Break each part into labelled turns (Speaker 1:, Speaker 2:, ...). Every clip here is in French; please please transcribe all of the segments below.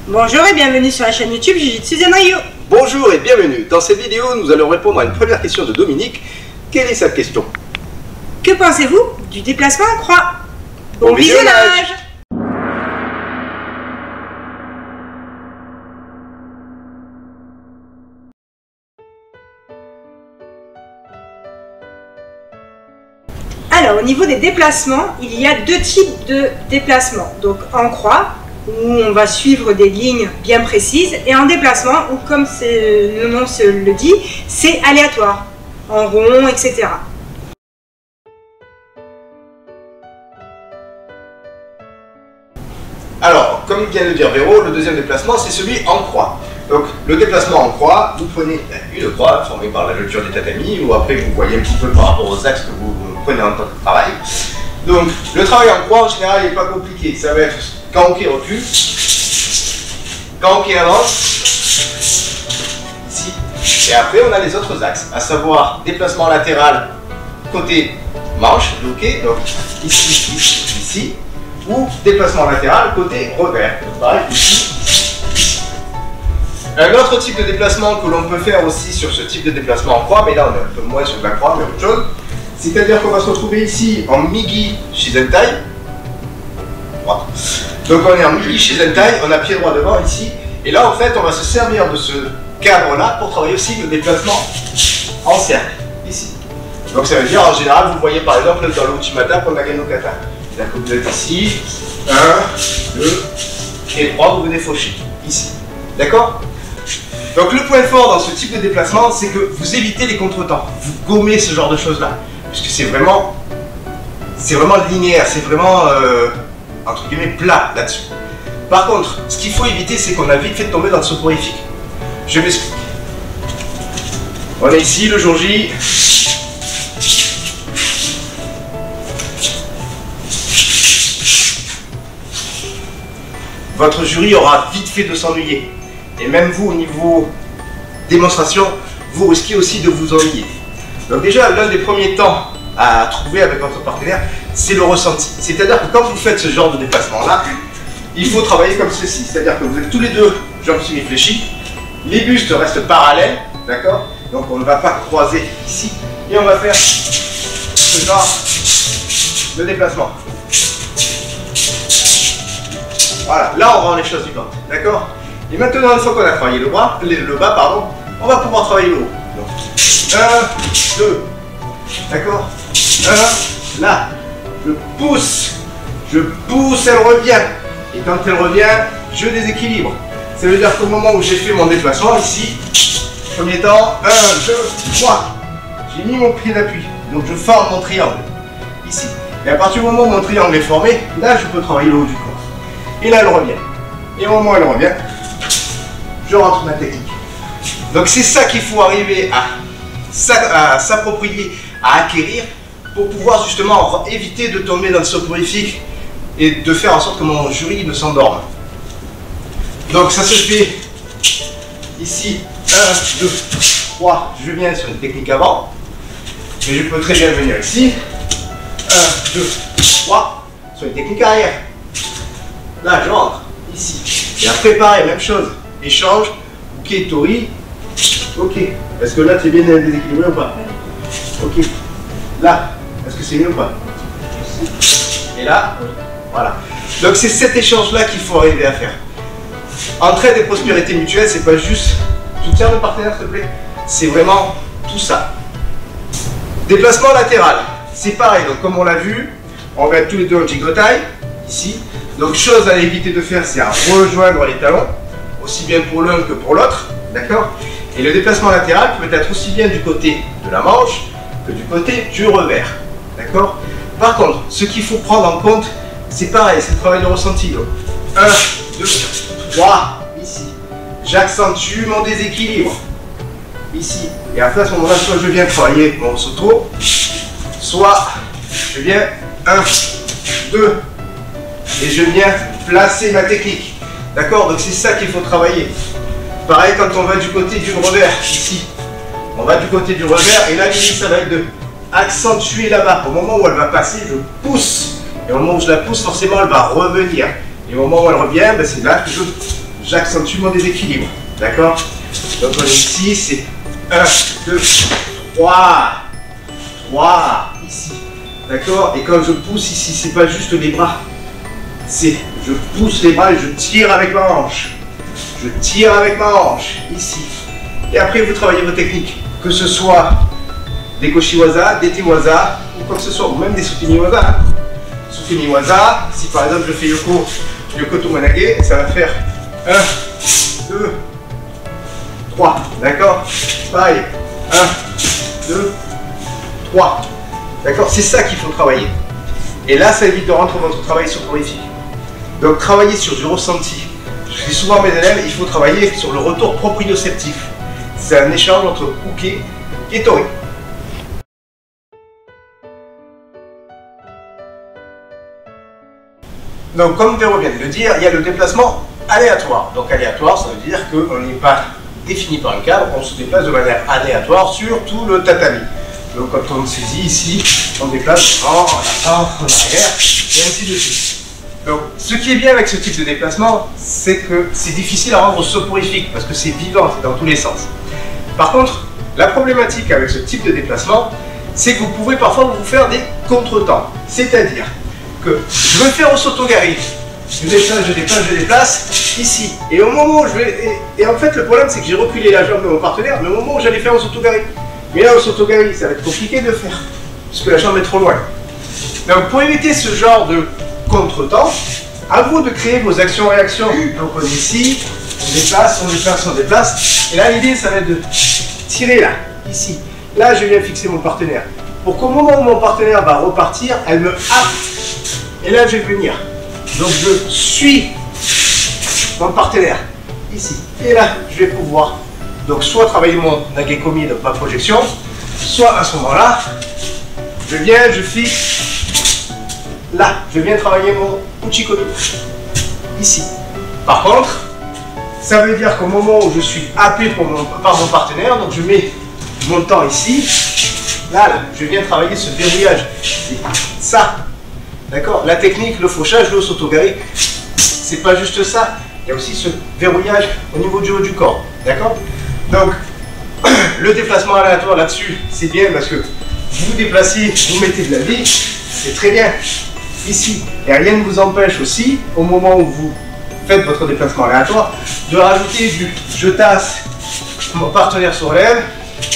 Speaker 1: Bonjour et bienvenue sur la chaîne YouTube Jiu-Jitsu Zen Ryu.
Speaker 2: Bonjour et bienvenue. Dans cette vidéo, nous allons répondre à une première question de Dominique. Quelle est sa question?
Speaker 1: Que pensez-vous du déplacement en croix? Bon visionnage. Alors, au niveau des déplacements, il y a deux types de déplacements. Donc en croix, où on va suivre des lignes bien précises, et en déplacement, où comme le nom le dit, c'est aléatoire, en rond, etc.
Speaker 2: Alors, comme vient de le dire Véro, le deuxième déplacement, c'est celui en croix. Donc, le déplacement en croix, vous prenez une croix formée par la levure des tatamis, ou après vous voyez un petit peu par rapport aux axes que vous prenez en tant que travail. Donc, le travail en croix, en général, il n'est pas compliqué. Ça va être quand ok recule, quand ok avance, ici. Et après, on a les autres axes, à savoir déplacement latéral côté manche, ok, donc ici, ici, ou déplacement latéral côté revers. Donc, pareil, ici. Un autre type de déplacement que l'on peut faire aussi sur ce type de déplacement en croix, mais là on est un peu moins sur de la croix, mais autre chose, c'est-à-dire qu'on va se retrouver ici en Migi Shizentai. Donc on est en Migi Shizentai, on a pied droit devant ici, et là en fait on va se servir de ce cadre-là pour travailler aussi le déplacement en cercle, ici. Donc ça veut dire en général, vous voyez par exemple dans l'Uchimata pour Nagano Kata. C'est-à-dire que vous êtes ici, 1, 2 et 3, vous venez faucher, ici. D'accord? Donc le point fort dans ce type de déplacement, c'est que vous évitez les contretemps, vous gommez ce genre de choses-là, puisque c'est vraiment linéaire, c'est vraiment entre guillemets plat là-dessus. Par contre, ce qu'il faut éviter, c'est qu'on a vite fait de tomber dans le soporifique. Je m'explique. On est ici le jour J. Votre jury aura vite fait de s'ennuyer. Et même vous, au niveau démonstration, vous risquez aussi de vous ennuyer. Donc déjà, l'un des premiers temps à trouver avec votre partenaire, c'est le ressenti. C'est-à-dire que quand vous faites ce genre de déplacement-là, il faut travailler comme ceci. C'est-à-dire que vous êtes tous les deux jambes semi-fléchies, les bustes restent parallèles, d'accord? Donc on ne va pas croiser ici, et on va faire ce genre de déplacement. Voilà, là on rend les choses vivantes, d'accord? Et maintenant, une fois qu'on a travaillé le bas, pardon, on va pouvoir travailler le haut. Donc, 1, 2, d'accord? 1, là, je pousse, elle revient. Et quand elle revient, je déséquilibre. Ça veut dire qu'au moment où j'ai fait mon déplacement, ici, premier temps, 1, 2, 3, j'ai mis mon pied d'appui. Donc je forme mon triangle, ici. Et à partir du moment où mon triangle est formé, là, je peux travailler le haut du corps. Et là, elle revient. Et au moment où elle revient, je rentre ma technique. Donc c'est ça qu'il faut arriver à s'approprier, à acquérir pour pouvoir justement éviter de tomber dans le soporifique et de faire en sorte que mon jury ne s'endorme. Donc ça se fait ici, 1, 2, 3, je viens sur une technique avant, mais je peux très bien venir ici, 1, 2, 3, sur une technique arrière. Là je rentre, ici, et après pareil, même chose. Échange, ok, Tori, ok. Est-ce que là tu es bien déséquilibré ou pas? Ok. Là, est-ce que c'est mieux ou pas? Et là, voilà. Donc c'est cet échange-là qu'il faut arriver à faire. Entraide et prospérité mutuelle, c'est pas juste soutien de partenaire, s'il te plaît. C'est vraiment tout ça. Déplacement latéral, c'est pareil. Donc comme on l'a vu, on va être tous les deux en jigotai, ici. Donc chose à éviter de faire, c'est à rejoindre les talons, aussi bien pour l'un que pour l'autre, d'accord? Et le déplacement latéral peut être aussi bien du côté de la manche que du côté du revers, d'accord? Par contre, ce qu'il faut prendre en compte, c'est pareil, c'est le travail de ressenti. 1, 2, 3, ici. J'accentue mon déséquilibre, ici. Et après, à ce moment-là, soit je viens travailler mon soto, soit je viens 1, 2, et je viens placer ma technique. D'accord? Donc c'est ça qu'il faut travailler. Pareil quand on va du côté du revers, ici. On va du côté du revers et là l'idée ça va être de accentuer là-bas. Au moment où elle va passer, je pousse. Et au moment où je la pousse, forcément elle va revenir. Et au moment où elle revient, ben, c'est là que je j'accentue mon déséquilibre. D'accord? Donc on est ici, c'est 1, 2, 3, 3, ici. D'accord? Et quand je pousse ici, c'est pas juste les bras. C'est, je pousse les bras et je tire avec ma hanche. Je tire avec ma hanche, ici. Et après, vous travaillez vos techniques. Que ce soit des Koshiwaza, des Tewaza, ou quoi que ce soit, ou même des Sutiniwaza. Sutiniwaza, si par exemple je fais Yoko Tomanage, ça va faire 1, 2, 3. D'accord? Pareil. 1, 2, 3. D'accord? C'est ça qu'il faut travailler. Et là, ça évite de rentrer votre travail soporifique. Donc, travailler sur du ressenti. Je dis souvent à mes élèves, il faut travailler sur le retour proprioceptif. C'est un échange entre Uke et Tori. Donc, comme Véro vient de le dire, il y a le déplacement aléatoire. Donc, aléatoire, ça veut dire qu'on n'est pas défini par un cadre, on se déplace de manière aléatoire sur tout le tatami. Donc, quand on saisit ici, on déplace en avant, en arrière, et ainsi de suite. Donc, ce qui est bien avec ce type de déplacement, c'est que c'est difficile à rendre soporifique, parce que c'est vivant, c'est dans tous les sens. Par contre, la problématique avec ce type de déplacement, c'est que vous pouvez parfois vous faire des contretemps. C'est-à-dire que je veux faire au sotogari, je déplace, ici. Et au moment où je vais... Et en fait, le problème, c'est que j'ai reculé la jambe de mon partenaire, mais au moment où j'allais faire au sotogari. Mais là, au sotogari, ça va être compliqué de faire, parce que la jambe est trop loin. Donc, pour éviter ce genre de contretemps, à vous de créer vos actions-réactions. Donc, on est ici, on déplace, on déplace, on déplace. Et là, l'idée, ça va être de tirer là, ici. Là, je viens fixer mon partenaire. Pour qu'au moment où mon partenaire va repartir, elle me happe. Et là, je vais venir. Donc, je suis mon partenaire, ici. Et là, je vais pouvoir, donc, soit travailler mon nagekomi, donc ma projection, soit à ce moment-là, je viens, je fixe. Là, je viens travailler mon uchikomi, ici. Par contre, ça veut dire qu'au moment où je suis happé par mon partenaire, donc je mets mon temps ici, là, je viens travailler ce verrouillage. C'est ça. D'accord? La technique, le fauchage, le sotogari, c'est pas juste ça. Il y a aussi ce verrouillage au niveau du haut du corps. D'accord? Donc, le déplacement aléatoire là-dessus, c'est bien parce que vous déplacez, vous mettez de la vie, c'est très bien. Ici, et rien ne vous empêche aussi, au moment où vous faites votre déplacement aléatoire, de rajouter du je tasse, mon partenaire se relève,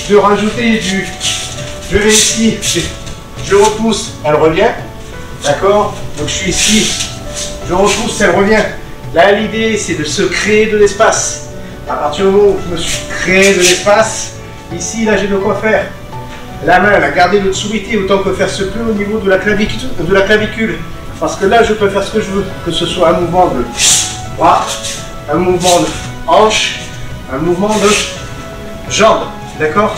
Speaker 2: de rajouter du je vais ici, je repousse, elle revient, d'accord? Donc je suis ici, je repousse, elle revient. Là, l'idée, c'est de se créer de l'espace. À partir du moment où je me suis créé de l'espace, ici, là, j'ai de quoi faire. La main, elle a gardé le tsuriti autant que faire se peut au niveau de la clavicule. Parce que là, je peux faire ce que je veux. Que ce soit un mouvement de bras, un mouvement de hanche, un mouvement de jambe. D'accord?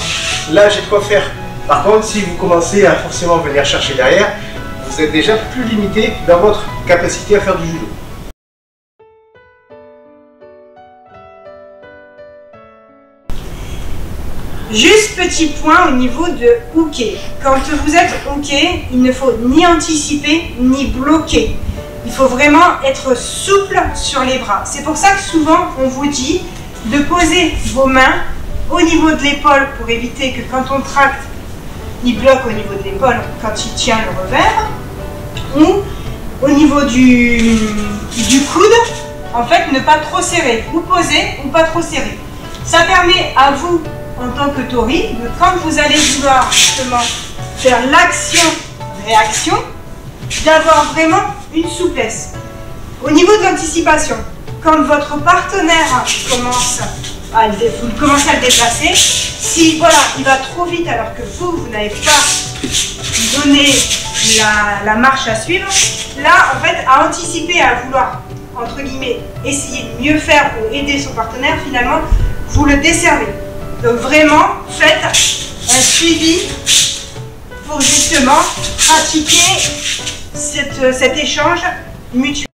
Speaker 2: Là, j'ai de quoi faire. Par contre, si vous commencez à forcément venir chercher derrière, vous êtes déjà plus limité dans votre capacité à faire du judo.
Speaker 1: Juste petit point au niveau de Uke. Quand vous êtes Uke, il ne faut ni anticiper ni bloquer. Il faut vraiment être souple sur les bras. C'est pour ça que souvent on vous dit de poser vos mains au niveau de l'épaule pour éviter que quand on tracte, il bloque au niveau de l'épaule quand il tient le revers. Ou au niveau du coude, en fait ne pas trop serrer. Ou poser ou pas trop serrer. Ça permet à vous, en tant que Tori, quand vous allez vouloir justement faire l'action-réaction, d'avoir vraiment une souplesse. Au niveau de l'anticipation, quand votre partenaire commence à le déplacer, si voilà, il va trop vite alors que vous n'avez pas donné la marche à suivre, là en fait à anticiper, à vouloir entre guillemets essayer de mieux faire ou aider son partenaire, finalement vous le desservez. Donc vraiment, faites un suivi pour justement pratiquer cet échange mutuel.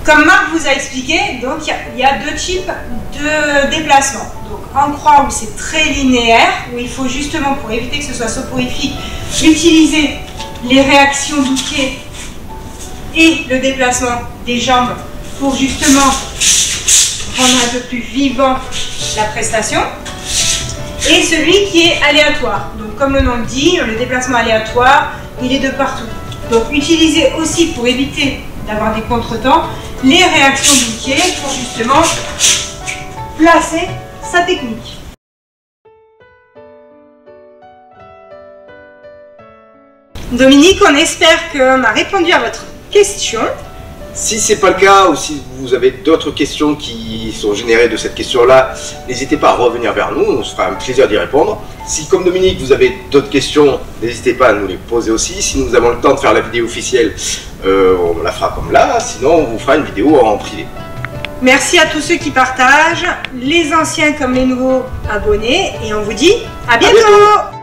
Speaker 1: Comme Marc vous a expliqué, donc il y a deux types de déplacements. Donc en croix où c'est très linéaire, où il faut justement pour éviter que ce soit soporifique, utiliser les réactions d'Uke et le déplacement des jambes pour justement rendre un peu plus vivant la prestation. Et celui qui est aléatoire. Donc comme le nom le dit, le déplacement aléatoire, il est de partout. Donc utilisez aussi pour éviter d'avoir des contretemps les réactions du pied pour justement placer sa technique. Dominique, on espère qu'on a répondu à votre question.
Speaker 2: Si ce n'est pas le cas, ou si vous avez d'autres questions qui sont générées de cette question-là, n'hésitez pas à revenir vers nous, on se fera un plaisir d'y répondre. Si, comme Dominique, vous avez d'autres questions, n'hésitez pas à nous les poser aussi. Si nous avons le temps de faire la vidéo officielle, on la fera comme là, sinon on vous fera une vidéo en privé.
Speaker 1: Merci à tous ceux qui partagent, les anciens comme les nouveaux abonnés, et on vous dit à bientôt.